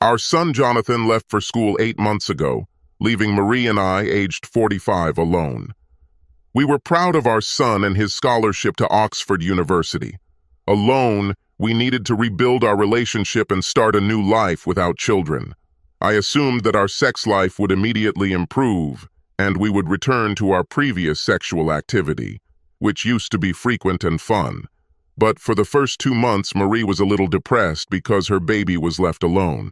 Our son Jonathan left for school 8 months ago, leaving Marie and I, aged 45, alone. We were proud of our son and his scholarship to Oxford University. Alone, we needed to rebuild our relationship and start a new life without children. I assumed that our sex life would immediately improve, and we would return to our previous sexual activity, which used to be frequent and fun. But for the first 2 months, Marie was a little depressed because her baby was left alone.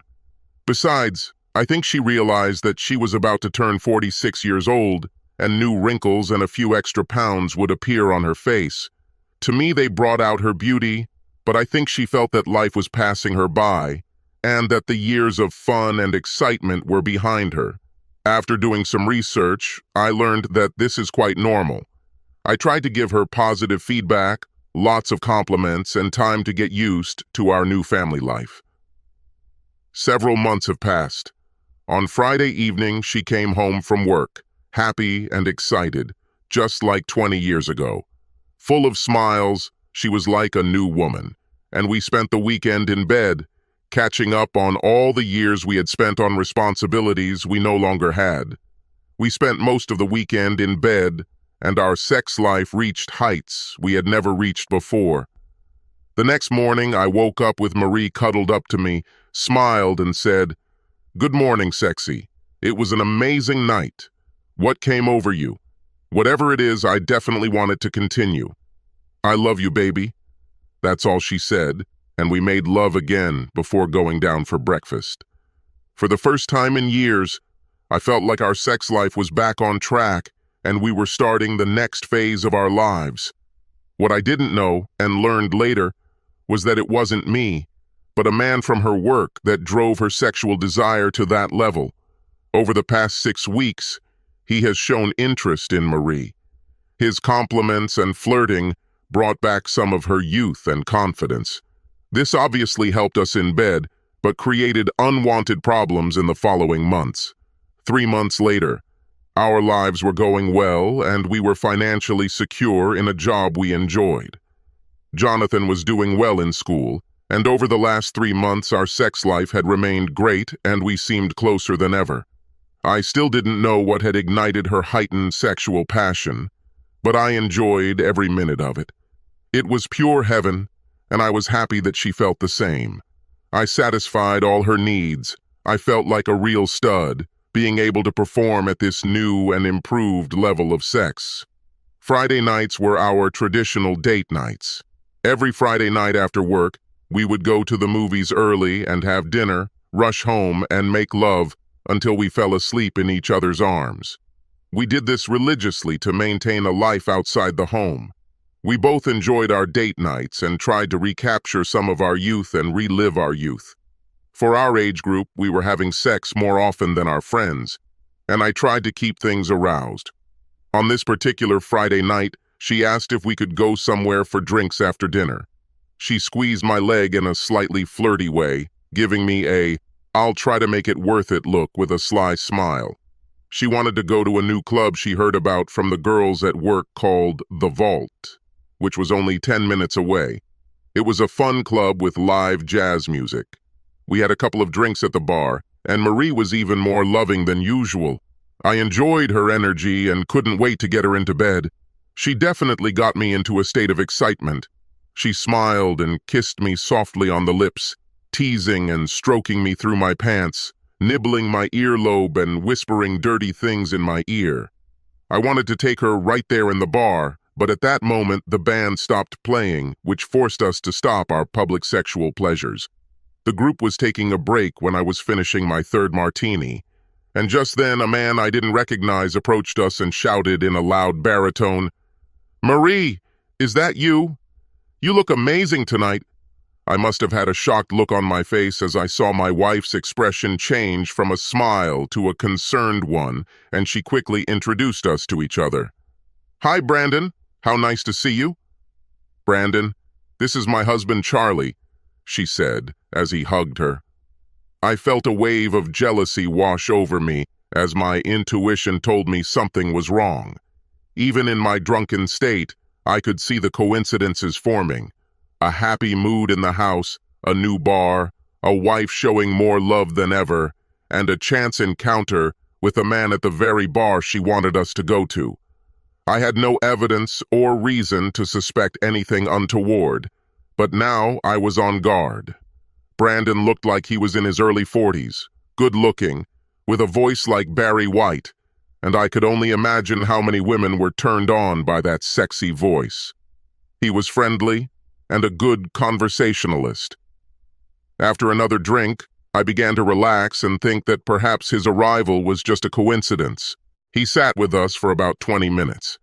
Besides, I think she realized that she was about to turn 46 years old, and new wrinkles and a few extra pounds would appear on her face. To me, they brought out her beauty, but I think she felt that life was passing her by, and that the years of fun and excitement were behind her. After doing some research, I learned that this is quite normal. I tried to give her positive feedback, lots of compliments, and time to get used to our new family life. Several months have passed. On Friday evening, she came home from work, happy and excited, just like 20 years ago. Full of smiles, she was like a new woman, and we spent the weekend in bed, catching up on all the years we had spent on responsibilities we no longer had. We spent most of the weekend in bed, and our sex life reached heights we had never reached before. The next morning, I woke up with Marie cuddled up to me, smiled, and said, "Good morning, sexy. It was an amazing night. What came over you? Whatever it is, I definitely want it to continue. I love you, baby." That's all she said, and we made love again before going down for breakfast. For the first time in years, I felt like our sex life was back on track, and we were starting the next phase of our lives. What I didn't know, and learned later, was that it wasn't me, but a man from her work that drove her sexual desire to that level. Over the past 6 weeks, he has shown interest in Marie. His compliments and flirting brought back some of her youth and confidence. This obviously helped us in bed, but created unwanted problems in the following months. 3 months later, our lives were going well, and we were financially secure in a job we enjoyed. Jonathan was doing well in school, and over the last 3 months our sex life had remained great and we seemed closer than ever. I still didn't know what had ignited her heightened sexual passion, but I enjoyed every minute of it. It was pure heaven, and I was happy that she felt the same. I satisfied all her needs. I felt like a real stud, being able to perform at this new and improved level of sex. Friday nights were our traditional date nights. Every Friday night after work, we would go to the movies early and have dinner, rush home, and make love until we fell asleep in each other's arms. We did this religiously to maintain a life outside the home. We both enjoyed our date nights and tried to recapture some of our youth and relive our youth. For our age group, we were having sex more often than our friends, and I tried to keep things aroused. On this particular Friday night, she asked if we could go somewhere for drinks after dinner. She squeezed my leg in a slightly flirty way, giving me a "I'll try to make it worth it" look with a sly smile. She wanted to go to a new club she heard about from the girls at work called The Vault, which was only 10 minutes away. It was a fun club with live jazz music. We had a couple of drinks at the bar, and Marie was even more loving than usual. I enjoyed her energy and couldn't wait to get her into bed. She definitely got me into a state of excitement. She smiled and kissed me softly on the lips, teasing and stroking me through my pants, nibbling my earlobe and whispering dirty things in my ear. I wanted to take her right there in the bar, but at that moment the band stopped playing, which forced us to stop our public sexual pleasures. The group was taking a break when I was finishing my 3rd martini, and just then a man I didn't recognize approached us and shouted in a loud baritone, "Marie, is that you? You look amazing tonight." I must have had a shocked look on my face as I saw my wife's expression change from a smile to a concerned one, and she quickly introduced us to each other. "Hi, Brandon. How nice to see you." "Brandon, this is my husband Charlie," she said as he hugged her. I felt a wave of jealousy wash over me as my intuition told me something was wrong. Even in my drunken state, I could see the coincidences forming. A happy mood in the house, a new bar, a wife showing more love than ever, and a chance encounter with a man at the very bar she wanted us to go to. I had no evidence or reason to suspect anything untoward, but now I was on guard. Brandon looked like he was in his early 40s, good-looking, with a voice like Barry White, and I could only imagine how many women were turned on by that sexy voice. He was friendly and a good conversationalist. After another drink, I began to relax and think that perhaps his arrival was just a coincidence. He sat with us for about 20 minutes.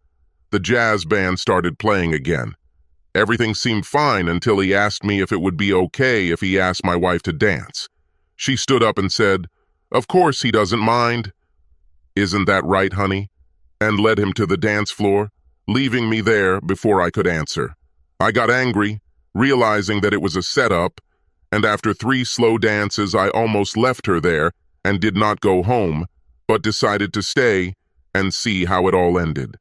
The jazz band started playing again. Everything seemed fine until he asked me if it would be okay if he asked my wife to dance. She stood up and said, "Of course he doesn't mind." "Isn't that right, honey?" And led him to the dance floor, leaving me there before I could answer. I got angry, realizing that it was a setup, and after 3 slow dances I almost left her there and did not go home, but decided to stay and see how it all ended.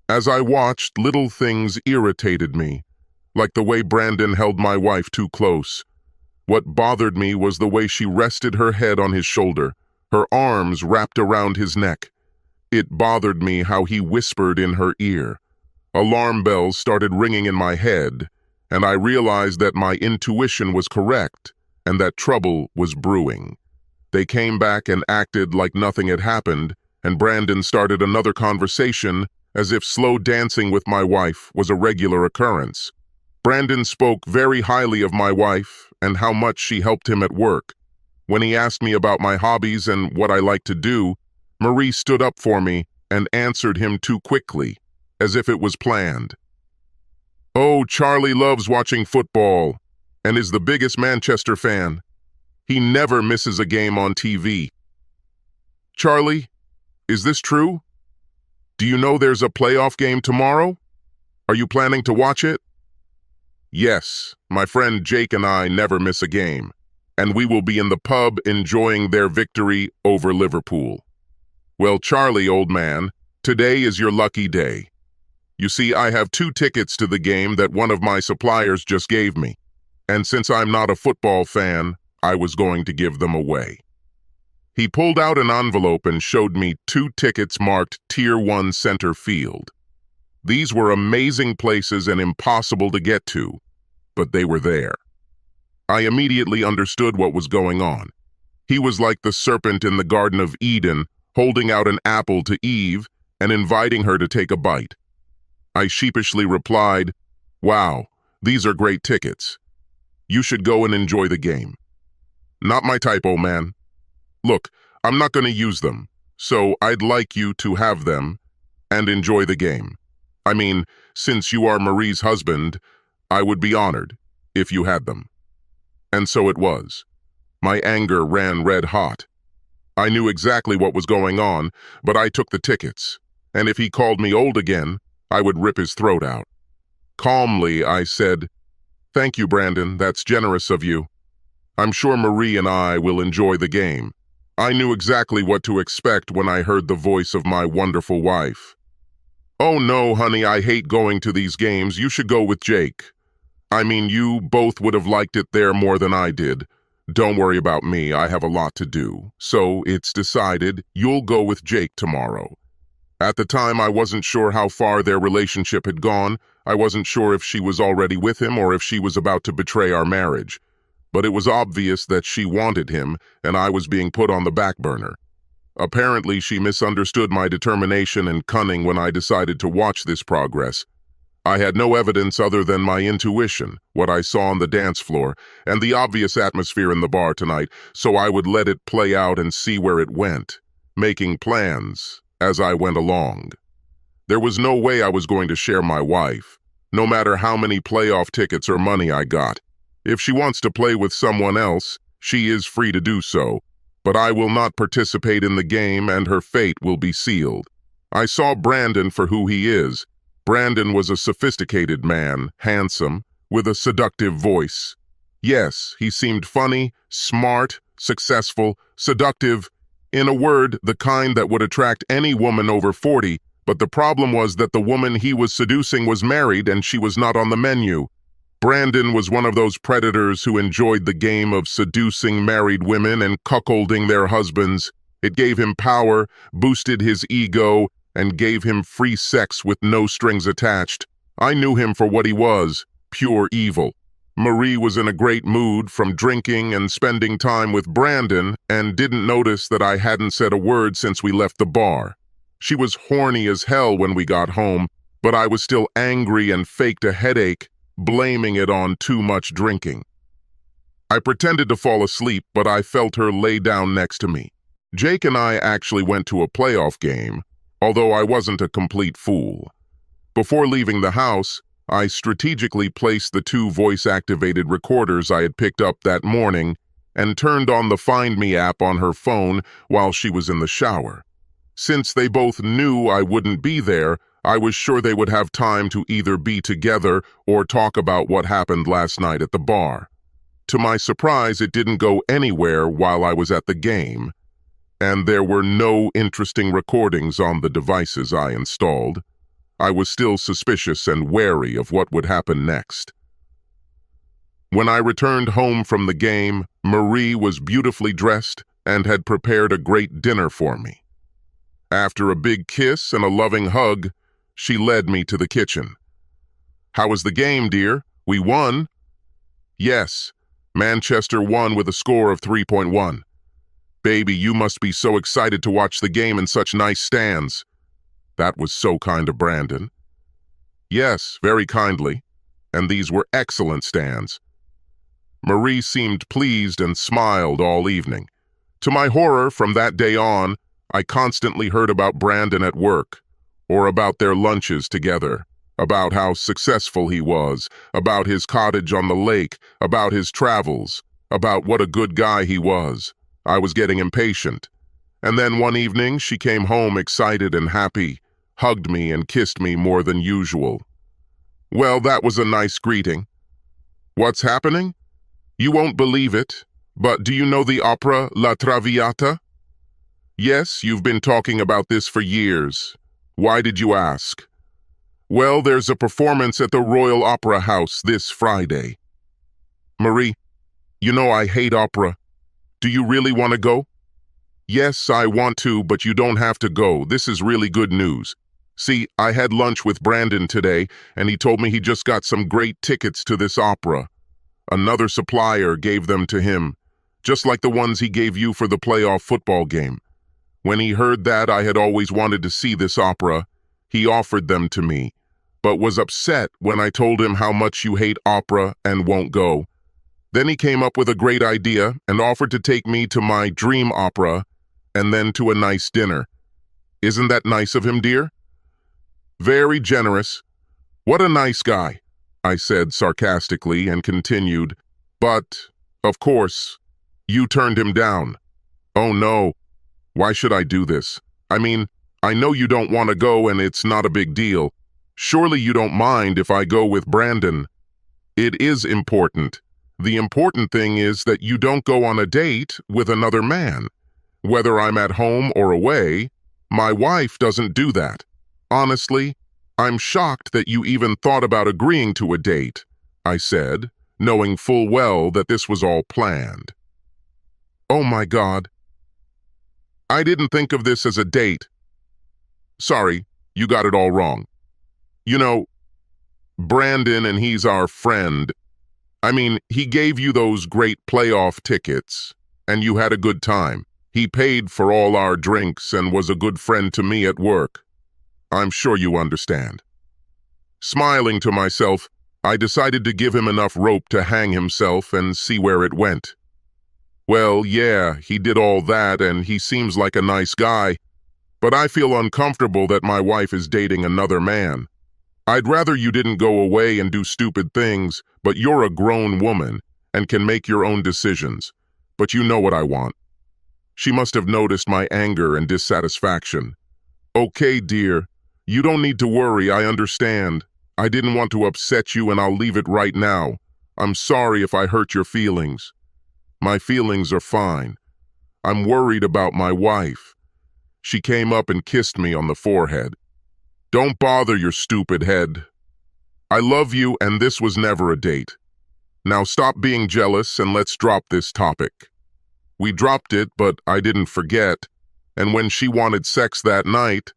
As I watched, little things irritated me, like the way Brandon held my wife too close. What bothered me was the way she rested her head on his shoulder, her arms wrapped around his neck. It bothered me how he whispered in her ear. Alarm bells started ringing in my head, and I realized that my intuition was correct and that trouble was brewing. They came back and acted like nothing had happened, and Brandon started another conversation as if slow dancing with my wife was a regular occurrence. Brandon spoke very highly of my wife and how much she helped him at work. When he asked me about my hobbies and what I like to do, Marie stood up for me and answered him too quickly, as if it was planned. "Oh, Charlie loves watching football and is the biggest Manchester fan. He never misses a game on TV." "Charlie, is this true? Do you know there's a playoff game tomorrow? Are you planning to watch it?" "Yes, my friend Jake and I never miss a game, and we will be in the pub enjoying their victory over Liverpool." "Well, Charlie, old man, today is your lucky day. You see, I have 2 tickets to the game that one of my suppliers just gave me, and since I'm not a football fan, I was going to give them away." He pulled out an envelope and showed me 2 tickets marked Tier 1 Center Field. These were amazing places and impossible to get to, but they were there. I immediately understood what was going on. He was like the serpent in the Garden of Eden, holding out an apple to Eve and inviting her to take a bite. I sheepishly replied, "Wow, these are great tickets. You should go and enjoy the game." "Not my type, old man. Look, I'm not going to use them, so I'd like you to have them and enjoy the game. I mean, since you are Marie's husband, I would be honored if you had them." And so it was. My anger ran red hot. I knew exactly what was going on, but I took the tickets, and if he called me old again, I would rip his throat out. Calmly, I said, "Thank you, Brandon, that's generous of you. I'm sure Marie and I will enjoy the game." I knew exactly what to expect when I heard the voice of my wonderful wife. "Oh no, honey, I hate going to these games. You should go with Jake. I mean, you both would have liked it there more than I did. Don't worry about me, I have a lot to do. So it's decided you'll go with Jake tomorrow." At the time, I wasn't sure how far their relationship had gone. I wasn't sure if she was already with him or if she was about to betray our marriage. But it was obvious that she wanted him, and I was being put on the back burner. Apparently, she misunderstood my determination and cunning when I decided to watch this progress. I had no evidence other than my intuition, what I saw on the dance floor, and the obvious atmosphere in the bar tonight, so I would let it play out and see where it went, making plans as I went along. There was no way I was going to share my wife, no matter how many playoff tickets or money I got. If she wants to play with someone else, she is free to do so, but I will not participate in the game and her fate will be sealed. I saw Brandon for who he is. Brandon was a sophisticated man, handsome, with a seductive voice. Yes, he seemed funny, smart, successful, seductive, in a word, the kind that would attract any woman over 40, but the problem was that the woman he was seducing was married and she was not on the menu. Brandon was one of those predators who enjoyed the game of seducing married women and cuckolding their husbands. It gave him power, boosted his ego, and gave him free sex with no strings attached. I knew him for what he was, pure evil. Marie was in a great mood from drinking and spending time with Brandon and didn't notice that I hadn't said a word since we left the bar. She was horny as hell when we got home, but I was still angry and faked a headache, blaming it on too much drinking. I pretended to fall asleep, but I felt her lay down next to me. Jake and I actually went to a playoff game, although I wasn't a complete fool. Before leaving the house, I strategically placed the 2 voice-activated recorders I had picked up that morning and turned on the Find Me app on her phone while she was in the shower. Since they both knew I wouldn't be there, I was sure they would have time to either be together or talk about what happened last night at the bar. To my surprise, it didn't go anywhere while I was at the game, and there were no interesting recordings on the devices I installed. I was still suspicious and wary of what would happen next. When I returned home from the game, Marie was beautifully dressed and had prepared a great dinner for me. After a big kiss and a loving hug, she led me to the kitchen. "How was the game, dear? We won?" "Yes, Manchester won with a score of 3.1. Baby, you must be so excited to watch the game in such nice stands." That was so kind of Brandon. "Yes, very kindly, and these were excellent stands." Marie seemed pleased and smiled all evening. To my horror, from that day on, I constantly heard about Brandon at work, or about their lunches together, about how successful he was, about his cottage on the lake, about his travels, about what a good guy he was. I was getting impatient. And then one evening, she came home excited and happy, hugged me and kissed me more than usual. Well, that was a nice greeting. What's happening? You won't believe it, but do you know the opera La Traviata? Yes, you've been talking about this for years. Why did you ask? Well, there's a performance at the Royal Opera House this Friday. Marie, you know I hate opera. Do you really want to go? Yes, I want to, but you don't have to go. This is really good news. See, I had lunch with Brandon today, and he told me he just got some great tickets to this opera. Another supplier gave them to him, just like the ones he gave you for the playoff football game. When he heard that I had always wanted to see this opera, he offered them to me, but was upset when I told him how much you hate opera and won't go. Then he came up with a great idea and offered to take me to my dream opera and then to a nice dinner. Isn't that nice of him, dear? Very generous. What a nice guy, I said sarcastically and continued. But, of course, you turned him down. Oh no, why should I do this? I mean, I know you don't want to go and it's not a big deal. Surely you don't mind if I go with Brandon. It is important. The important thing is that you don't go on a date with another man. Whether I'm at home or away, my wife doesn't do that. Honestly, I'm shocked that you even thought about agreeing to a date, I said, knowing full well that this was all planned. Oh my God. I didn't think of this as a date. Sorry, you got it all wrong. You know, Brandon and he's our friend. I mean, he gave you those great playoff tickets, and you had a good time. He paid for all our drinks and was a good friend to me at work. I'm sure you understand. Smiling to myself, I decided to give him enough rope to hang himself and see where it went. Well, yeah, he did all that and he seems like a nice guy, but I feel uncomfortable that my wife is dating another man. I'd rather you didn't go away and do stupid things, but you're a grown woman and can make your own decisions. But you know what I want. She must have noticed my anger and dissatisfaction. Okay, dear, you don't need to worry, I understand. I didn't want to upset you and I'll leave it right now. I'm sorry if I hurt your feelings. My feelings are fine. I'm worried about my wife. She came up and kissed me on the forehead. Don't bother your stupid head. I love you and this was never a date. Now stop being jealous and let's drop this topic. We dropped it, but I didn't forget, and when she wanted sex that night,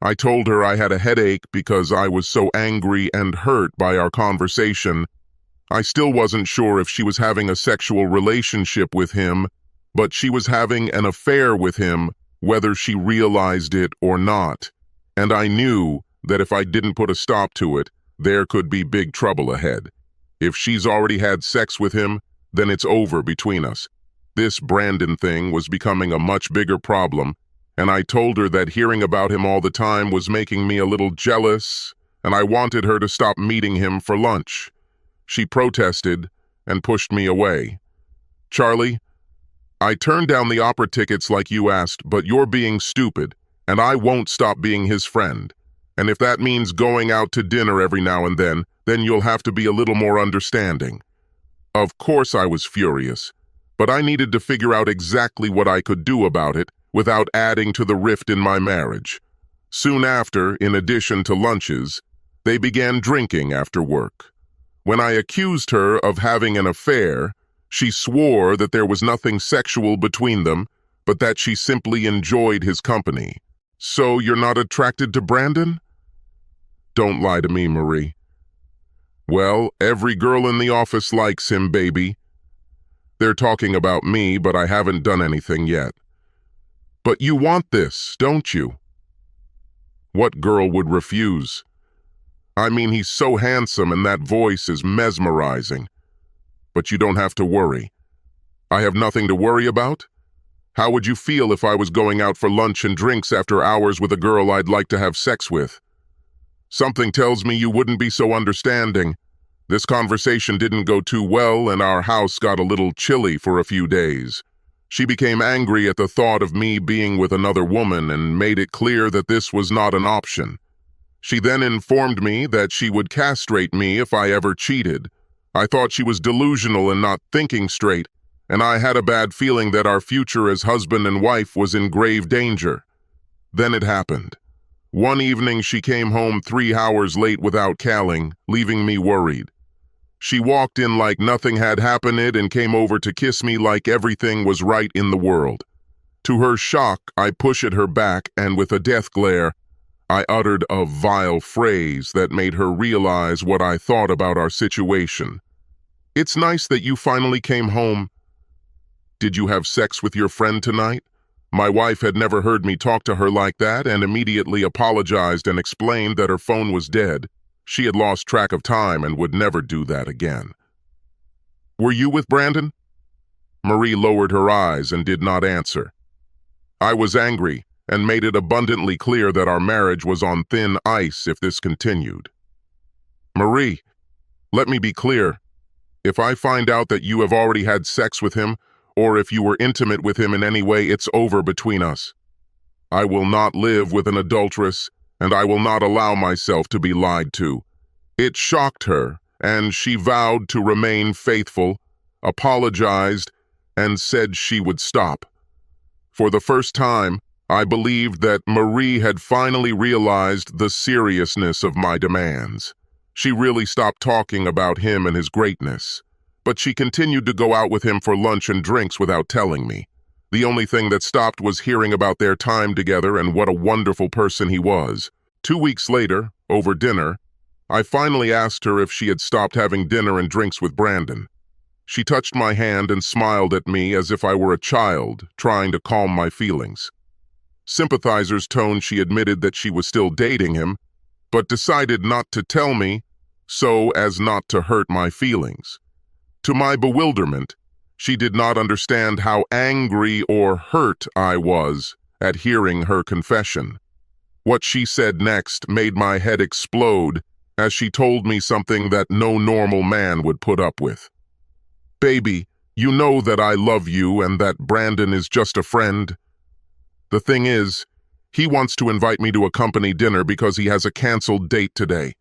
I told her I had a headache because I was so angry and hurt by our conversation. I still wasn't sure if she was having a sexual relationship with him, but she was having an affair with him, whether she realized it or not. And I knew that if I didn't put a stop to it, there could be big trouble ahead. If she's already had sex with him, then it's over between us. This Brandon thing was becoming a much bigger problem, and I told her that hearing about him all the time was making me a little jealous, and I wanted her to stop meeting him for lunch. She protested and pushed me away. Charlie, I turned down the opera tickets like you asked, but you're being stupid, and I won't stop being his friend. And if that means going out to dinner every now and then you'll have to be a little more understanding. Of course I was furious, but I needed to figure out exactly what I could do about it without adding to the rift in my marriage. Soon after, in addition to lunches, they began drinking after work. When I accused her of having an affair, she swore that there was nothing sexual between them, but that she simply enjoyed his company. So you're not attracted to Brandon? Don't lie to me, Marie. Well, every girl in the office likes him, baby. They're talking about me, but I haven't done anything yet. But you want this, don't you? What girl would refuse? I mean, he's so handsome and that voice is mesmerizing. But you don't have to worry. I have nothing to worry about? How would you feel if I was going out for lunch and drinks after hours with a girl I'd like to have sex with? Something tells me you wouldn't be so understanding. This conversation didn't go too well and our house got a little chilly for a few days. She became angry at the thought of me being with another woman and made it clear that this was not an option. She then informed me that she would castrate me if I ever cheated. I thought she was delusional and not thinking straight, and I had a bad feeling that our future as husband and wife was in grave danger. Then it happened. One evening she came home 3 hours late without calling, leaving me worried. She walked in like nothing had happened and came over to kiss me like everything was right in the world. To her shock, I pushed her back and with a death glare, I uttered a vile phrase that made her realize what I thought about our situation. It's nice that you finally came home. Did you have sex with your friend tonight? My wife had never heard me talk to her like that and immediately apologized and explained that her phone was dead. She had lost track of time and would never do that again. Were you with Brandon? Marie lowered her eyes and did not answer. I was angry and made it abundantly clear that our marriage was on thin ice if this continued. Marie, let me be clear. If I find out that you have already had sex with him, or if you were intimate with him in any way, it's over between us. I will not live with an adulteress, and I will not allow myself to be lied to. It shocked her, and she vowed to remain faithful, apologized, and said she would stop. For the first time, I believed that Marie had finally realized the seriousness of my demands. She really stopped talking about him and his greatness. But she continued to go out with him for lunch and drinks without telling me. The only thing that stopped was hearing about their time together and what a wonderful person he was. 2 weeks later, over dinner, I finally asked her if she had stopped having dinner and drinks with Brandon. She touched my hand and smiled at me as if I were a child, trying to calm my feelings. Sympathizer's tone, she admitted that she was still dating him, but decided not to tell me so as not to hurt my feelings. To my bewilderment, she did not understand how angry or hurt I was at hearing her confession. What she said next made my head explode as she told me something that no normal man would put up with. Baby, you know that I love you and that Brandon is just a friend. The thing is, he wants to invite me to a company dinner because he has a canceled date today.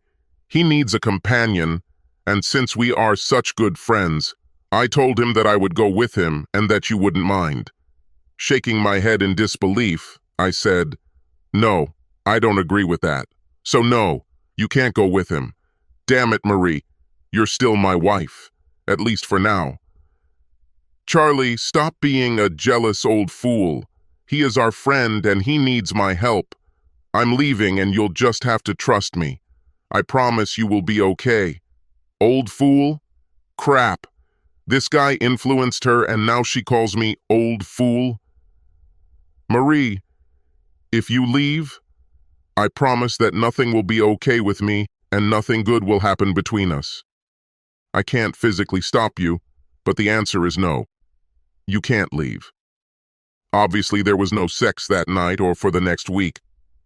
He needs a companion, and since we are such good friends, I told him that I would go with him and that you wouldn't mind. Shaking my head in disbelief, I said, No, I don't agree with that. So no, you can't go with him. Damn it, Marie. You're still my wife. At least for now. Charlie, stop being a jealous old fool. He is our friend and he needs my help. I'm leaving and you'll just have to trust me. I promise you will be okay. Old fool? Crap. This guy influenced her and now she calls me old fool? Marie, if you leave, I promise that nothing will be okay with me and nothing good will happen between us. I can't physically stop you, but the answer is no. You can't leave. Obviously, there was no sex that night or for the next week.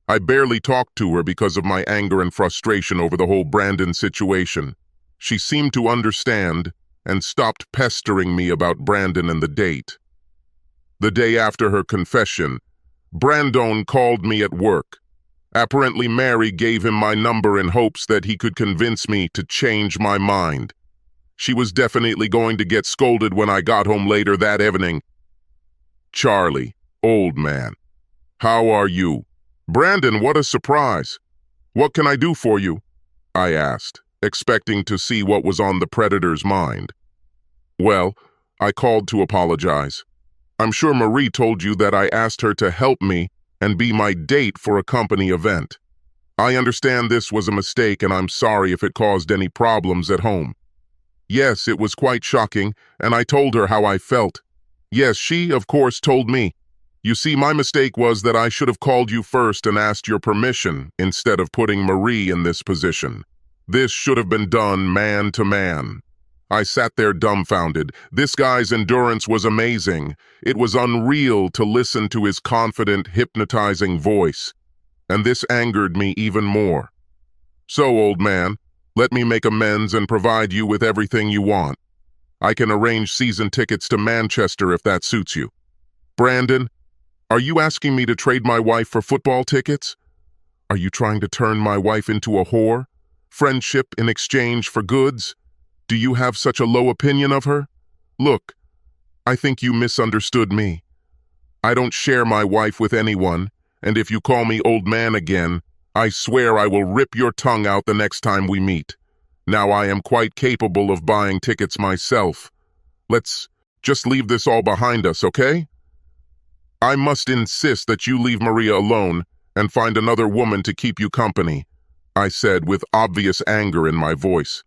I barely talked to her because of my anger and frustration over the whole Brandon situation. She seemed to understand and stopped pestering me about Brandon and the date. The day after her confession, Brandon called me at work. Apparently, Mary gave him my number in hopes that he could convince me to change my mind. She was definitely going to get scolded when I got home later that evening. Charlie, old man, how are you? Brandon, what a surprise. What can I do for you? I asked, expecting to see what was on the predator's mind. Well, I called to apologize. I'm sure Marie told you that I asked her to help me and be my date for a company event. I understand this was a mistake and I'm sorry if it caused any problems at home. Yes, it was quite shocking, and I told her how I felt. Yes, she, of course, told me. You see, my mistake was that I should have called you first and asked your permission instead of putting Marie in this position. This should have been done man to man. I sat there dumbfounded. This guy's endurance was amazing. It was unreal to listen to his confident, hypnotizing voice. And this angered me even more. So, old man, let me make amends and provide you with everything you want. I can arrange season tickets to Manchester if that suits you. Brandon, are you asking me to trade my wife for football tickets? Are you trying to turn my wife into a whore? Friendship in exchange for goods? Do you have such a low opinion of her? Look, I think you misunderstood me. I don't share my wife with anyone, and if you call me old man again, I swear I will rip your tongue out the next time we meet. Now I am quite capable of buying tickets myself. Let's just leave this all behind us, okay? I must insist that you leave Maria alone and find another woman to keep you company, I said with obvious anger in my voice.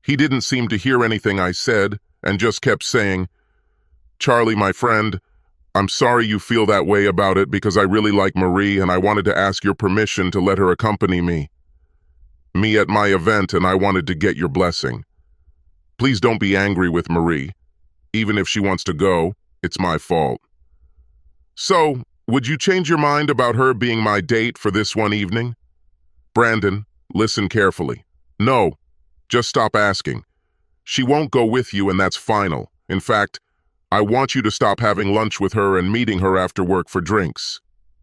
He didn't seem to hear anything I said and just kept saying, Charlie, my friend, I'm sorry you feel that way about it because I really like Marie and I wanted to ask your permission to let her accompany me at my event, and I wanted to get your blessing. Please don't be angry with Marie. Even if she wants to go, it's my fault. So, would you change your mind about her being my date for this one evening? Brandon, listen carefully. No, just stop asking. She won't go with you and that's final. In fact, I want you to stop having lunch with her and meeting her after work for drinks.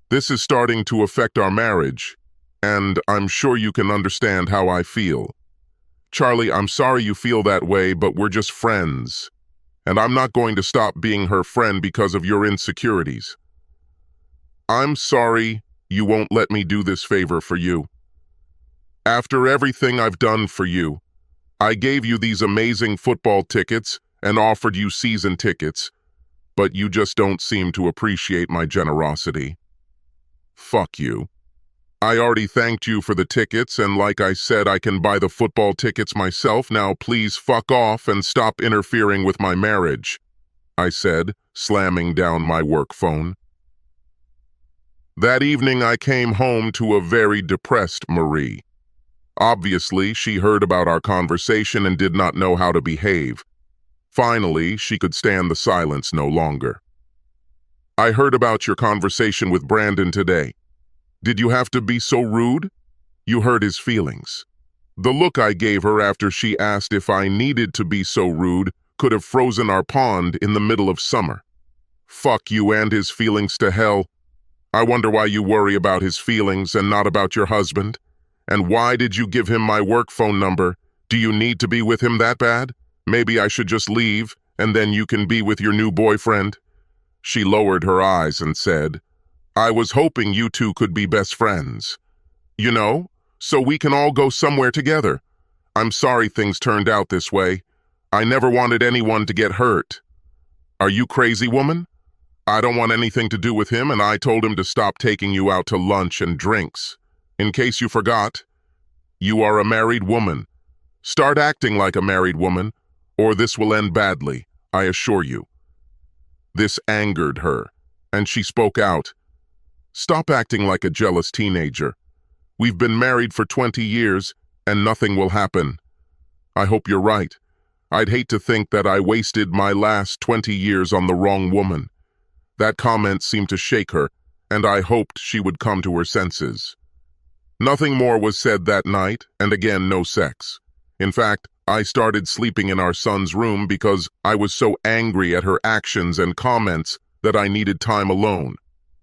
This is starting to affect our marriage, and I'm sure you can understand how I feel. Charlie, I'm sorry you feel that way, but we're just friends, and I'm not going to stop being her friend because of your insecurities. I'm sorry you won't let me do this favor for you. After everything I've done for you, I gave you these amazing football tickets and offered you season tickets, but you just don't seem to appreciate my generosity. Fuck you. I already thanked you for the tickets, and like I said, I can buy the football tickets myself. Now please fuck off and stop interfering with my marriage, I said, slamming down my work phone. That evening I came home to a very depressed Marie. Obviously, she heard about our conversation and did not know how to behave. Finally, she could stand the silence no longer. I heard about your conversation with Brandon today. Did you have to be so rude? You hurt his feelings. The look I gave her after she asked if I needed to be so rude could have frozen our pond in the middle of summer. Fuck you and his feelings to hell. I wonder why you worry about his feelings and not about your husband. And why did you give him my work phone number? Do you need to be with him that bad? Maybe I should just leave, and then you can be with your new boyfriend. She lowered her eyes and said, I was hoping you two could be best friends. You know, so we can all go somewhere together. I'm sorry things turned out this way. I never wanted anyone to get hurt. Are you crazy, woman? I don't want anything to do with him, and I told him to stop taking you out to lunch and drinks. In case you forgot, you are a married woman. Start acting like a married woman, or this will end badly, I assure you. This angered her, and she spoke out. Stop acting like a jealous teenager. We've been married for 20 years, and nothing will happen. I hope you're right. I'd hate to think that I wasted my last 20 years on the wrong woman. That comment seemed to shake her, and I hoped she would come to her senses. Nothing more was said that night, and again no sex. In fact, I started sleeping in our son's room because I was so angry at her actions and comments that I needed time alone.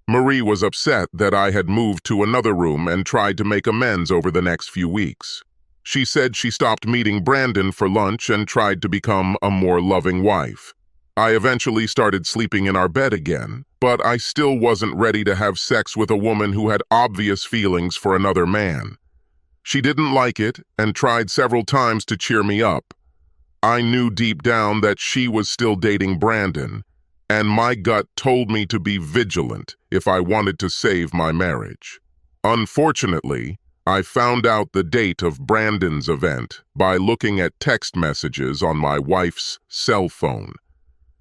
Marie was upset that I had moved to another room and tried to make amends over the next few weeks. She said she stopped meeting Brandon for lunch and tried to become a more loving wife. I eventually started sleeping in our bed again, but I still wasn't ready to have sex with a woman who had obvious feelings for another man. She didn't like it and tried several times to cheer me up. I knew deep down that she was still dating Brandon, and my gut told me to be vigilant if I wanted to save my marriage. Unfortunately, I found out the date of Brandon's event by looking at text messages on my wife's cell phone.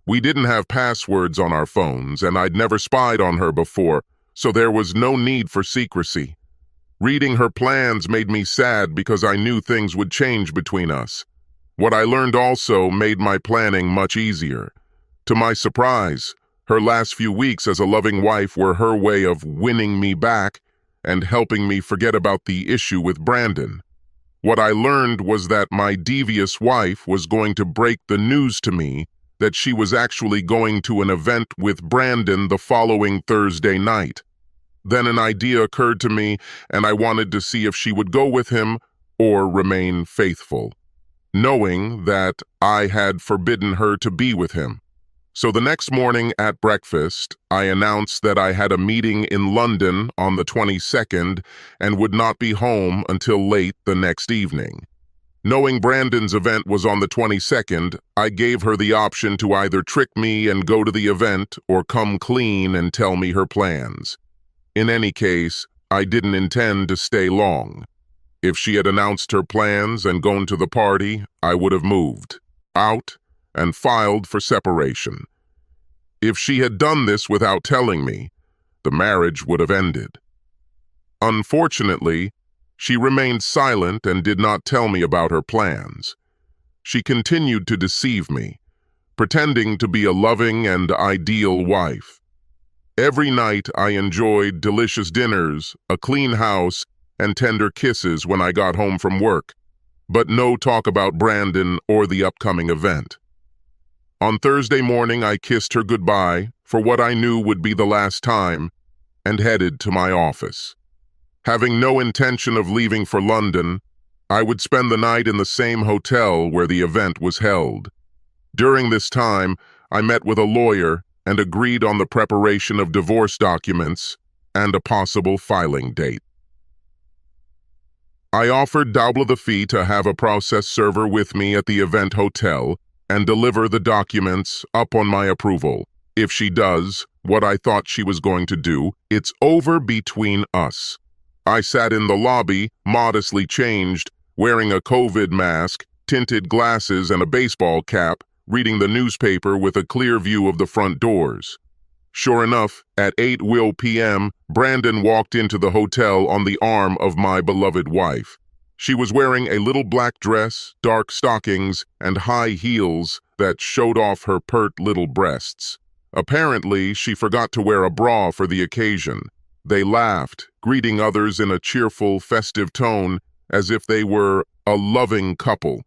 We didn't have passwords on our phones, and I'd never spied on her before, so there was no need for secrecy. Reading her plans made me sad because I knew things would change between us. What I learned also made my planning much easier. To my surprise, her last few weeks as a loving wife were her way of winning me back and helping me forget about the issue with Brandon. What I learned was that my devious wife was going to break the news to me that she was actually going to an event with Brandon the following Thursday night. Then an idea occurred to me, and I wanted to see if she would go with him or remain faithful, knowing that I had forbidden her to be with him. So the next morning at breakfast, I announced that I had a meeting in London on the 22nd and would not be home until late the next evening. Knowing Brandon's event was on the 22nd, I gave her the option to either trick me and go to the event or come clean and tell me her plans. In any case, I didn't intend to stay long. If she had announced her plans and gone to the party, I would have moved out and filed for separation. If she had done this without telling me, the marriage would have ended. Unfortunately, she remained silent and did not tell me about her plans. She continued to deceive me, pretending to be a loving and ideal wife. Every night I enjoyed delicious dinners, a clean house, and tender kisses when I got home from work, but no talk about Brandon or the upcoming event. On Thursday morning, I kissed her goodbye for what I knew would be the last time and headed to my office. Having no intention of leaving for London, I would spend the night in the same hotel where the event was held. During this time, I met with a lawyer and agreed on the preparation of divorce documents and a possible filing date. I offered double the fee to have a process server with me at the event hotel and deliver the documents up on my approval. If she does what I thought she was going to do, it's over between us. I sat in the lobby, modestly changed, wearing a COVID mask, tinted glasses, and a baseball cap, reading the newspaper with a clear view of the front doors. Sure enough, at 8 p.m., Brandon walked into the hotel on the arm of my beloved wife. She was wearing a little black dress, dark stockings, and high heels that showed off her pert little breasts. Apparently, she forgot to wear a bra for the occasion. They laughed, greeting others in a cheerful, festive tone, as if they were a loving couple.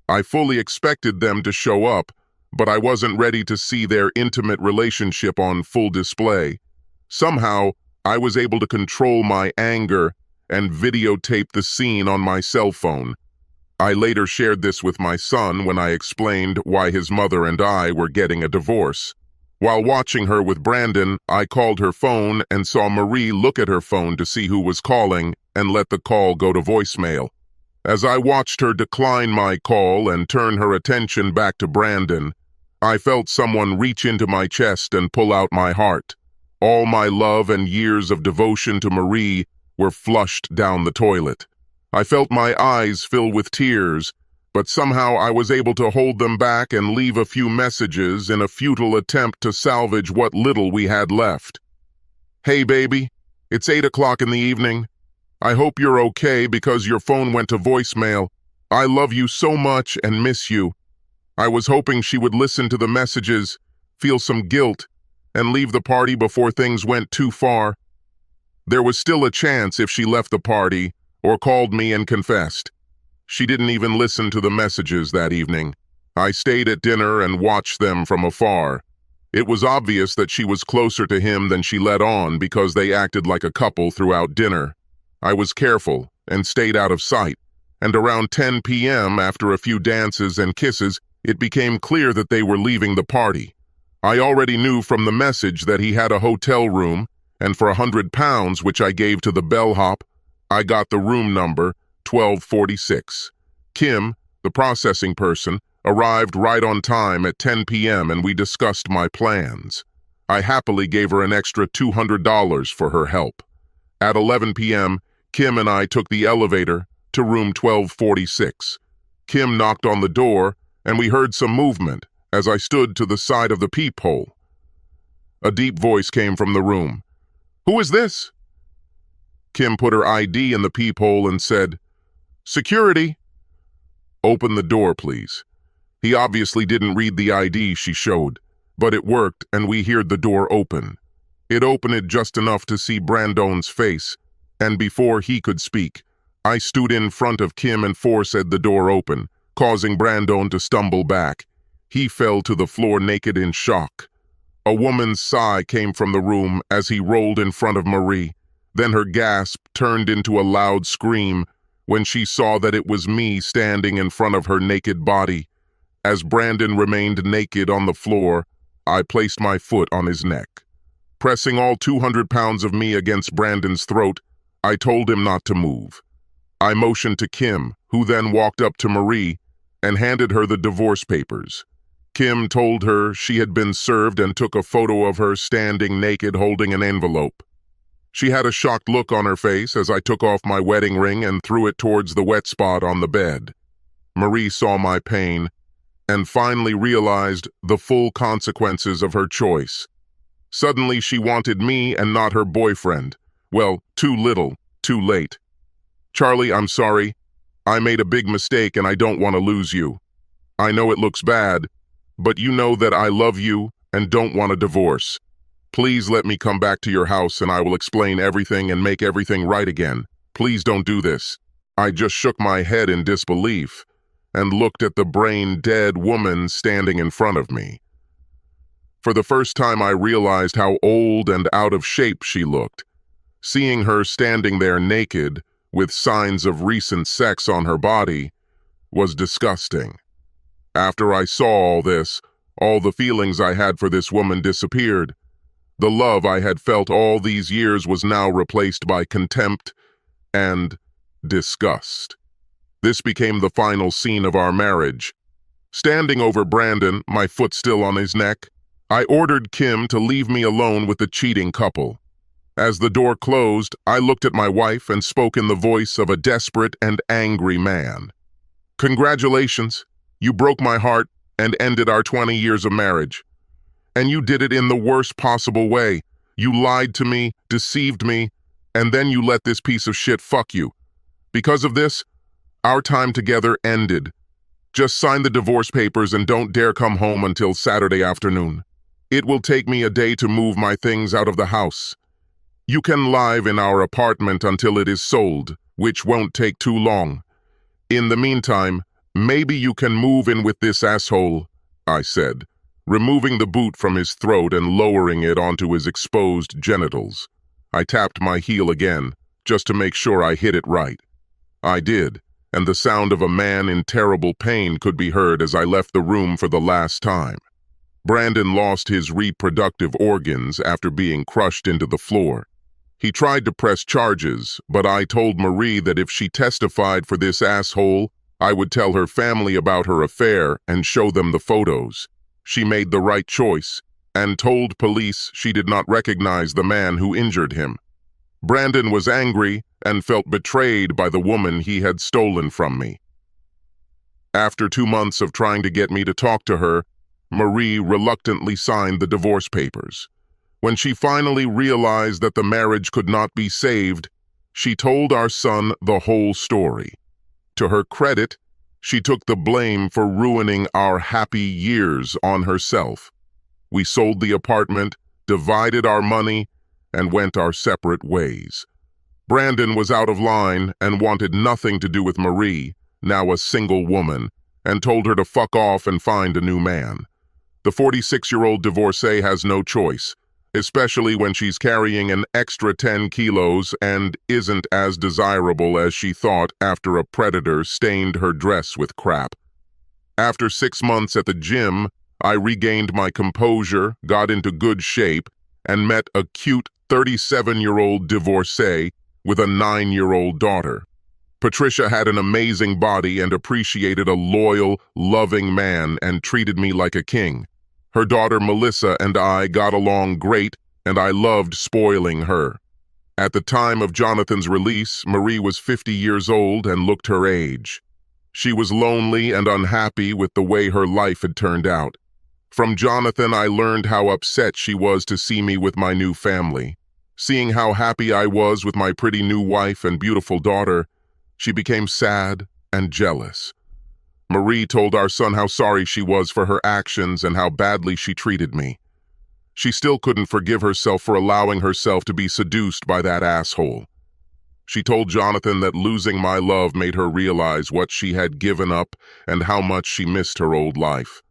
I fully expected them to show up, but I wasn't ready to see their intimate relationship on full display. Somehow, I was able to control my anger and videotape the scene on my cell phone. I later shared this with my son when I explained why his mother and I were getting a divorce. While watching her with Brandon, I called her phone and saw Marie look at her phone to see who was calling and let the call go to voicemail. As I watched her decline my call and turn her attention back to Brandon, I felt someone reach into my chest and pull out my heart. All my love and years of devotion to Marie were flushed down the toilet. I felt my eyes fill with tears, but somehow I was able to hold them back and leave a few messages in a futile attempt to salvage what little we had left. "Hey baby, it's 8 o'clock in the evening. I hope you're okay because your phone went to voicemail. I love you so much and miss you." I was hoping she would listen to the messages, feel some guilt, and leave the party before things went too far. There was still a chance if she left the party or called me and confessed. She didn't even listen to the messages that evening. I stayed at dinner and watched them from afar. It was obvious that she was closer to him than she let on because they acted like a couple throughout dinner. I was careful and stayed out of sight, and around 10 p.m., after a few dances and kisses, it became clear that they were leaving the party. I already knew from the message that he had a hotel room, and for £100, which I gave to the bellhop, I got the room number 1246. Kim, the processing person, arrived right on time at 10 p.m. and we discussed my plans. I happily gave her an extra $200 for her help. At 11 p.m., Kim and I took the elevator to room 1246. Kim knocked on the door, and we heard some movement as I stood to the side of the peephole. A deep voice came from the room. "Who is this?" Kim put her ID in the peephole and said, "Security." "Open the door, please." He obviously didn't read the ID she showed, but it worked and we heard the door open. It opened just enough to see Brandon's face, and before he could speak, I stood in front of Kim and forced the door open, causing Brandon to stumble back. He fell to the floor naked in shock. A woman's sigh came from the room as he rolled in front of Marie. Then her gasp turned into a loud scream when she saw that it was me standing in front of her naked body. As Brandon remained naked on the floor, I placed my foot on his neck. Pressing all 200 pounds of me against Brandon's throat, I told him not to move. I motioned to Kim, who then walked up to Marie and handed her the divorce papers. Kim told her she had been served and took a photo of her standing naked holding an envelope. She had a shocked look on her face as I took off my wedding ring and threw it towards the wet spot on the bed. Marie saw my pain and finally realized the full consequences of her choice. Suddenly she wanted me and not her boyfriend. Well, too little, too late. "Charlie, I'm sorry. I made a big mistake and I don't want to lose you. I know it looks bad, but you know that I love you and don't want a divorce. Please let me come back to your house and I will explain everything and make everything right again. Please don't do this." I just shook my head in disbelief and looked at the brain-dead woman standing in front of me. For the first time I realized how old and out of shape she looked. Seeing her standing there naked, with signs of recent sex on her body, was disgusting. After I saw all this, all the feelings I had for this woman disappeared. The love I had felt all these years was now replaced by contempt and disgust. This became the final scene of our marriage. Standing over Brandon, my foot still on his neck, I ordered Kim to leave me alone with the cheating couple. As the door closed, I looked at my wife and spoke in the voice of a desperate and angry man. "Congratulations, you broke my heart and ended our 20 years of marriage. And you did it in the worst possible way. You lied to me, deceived me, and then you let this piece of shit fuck you. Because of this, our time together ended. Just sign the divorce papers and don't dare come home until Saturday afternoon. It will take me a day to move my things out of the house. You can live in our apartment until it is sold, which won't take too long. In the meantime, maybe you can move in with this asshole," I said, removing the boot from his throat and lowering it onto his exposed genitals. I tapped my heel again, just to make sure I hit it right. I did, and the sound of a man in terrible pain could be heard as I left the room for the last time. Brandon lost his reproductive organs after being crushed into the floor. He tried to press charges, but I told Marie that if she testified for this asshole, I would tell her family about her affair and show them the photos. She made the right choice and told police she did not recognize the man who injured him. Brandon was angry and felt betrayed by the woman he had stolen from me. After 2 months of trying to get me to talk to her, Marie reluctantly signed the divorce papers. When she finally realized that the marriage could not be saved, she told our son the whole story. To her credit, she took the blame for ruining our happy years on herself. We sold the apartment, divided our money, and went our separate ways. Brandon was out of line and wanted nothing to do with Marie, now a single woman, and told her to fuck off and find a new man. The 46-year-old divorcee has no choice, especially when she's carrying an extra 10 kilos and isn't as desirable as she thought after a predator stained her dress with crap. After 6 months at the gym, I regained my composure, got into good shape, and met a cute 37-year-old divorcee with a 9-year-old daughter. Patricia had an amazing body and appreciated a loyal, loving man and treated me like a king. Her daughter Melissa and I got along great, and I loved spoiling her. At the time of Jonathan's release, Marie was 50 years old and looked her age. She was lonely and unhappy with the way her life had turned out. From Jonathan, I learned how upset she was to see me with my new family. Seeing how happy I was with my pretty new wife and beautiful daughter, she became sad and jealous. Marie told our son how sorry she was for her actions and how badly she treated me. She still couldn't forgive herself for allowing herself to be seduced by that asshole. She told Jonathan that losing my love made her realize what she had given up and how much she missed her old life.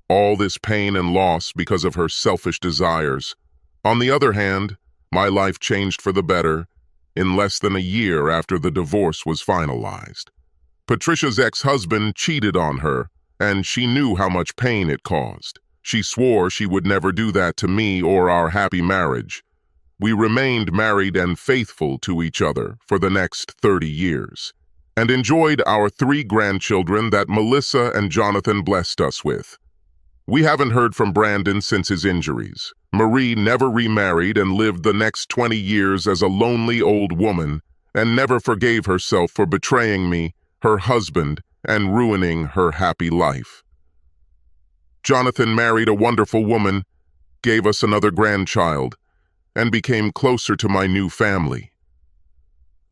All this pain and loss because of her selfish desires. On the other hand, my life changed for the better in less than a year after the divorce was finalized. Patricia's ex-husband cheated on her, and she knew how much pain it caused. She swore she would never do that to me or our happy marriage. We remained married and faithful to each other for the next 30 years, and enjoyed our 3 grandchildren that Melissa and Jonathan blessed us with. We haven't heard from Brandon since his injuries. Marie never remarried and lived the next 20 years as a lonely old woman and never forgave herself for betraying me, her husband, and ruining her happy life. Jonathan married a wonderful woman, gave us another grandchild, and became closer to my new family.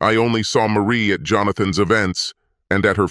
I only saw Marie at Jonathan's events and at her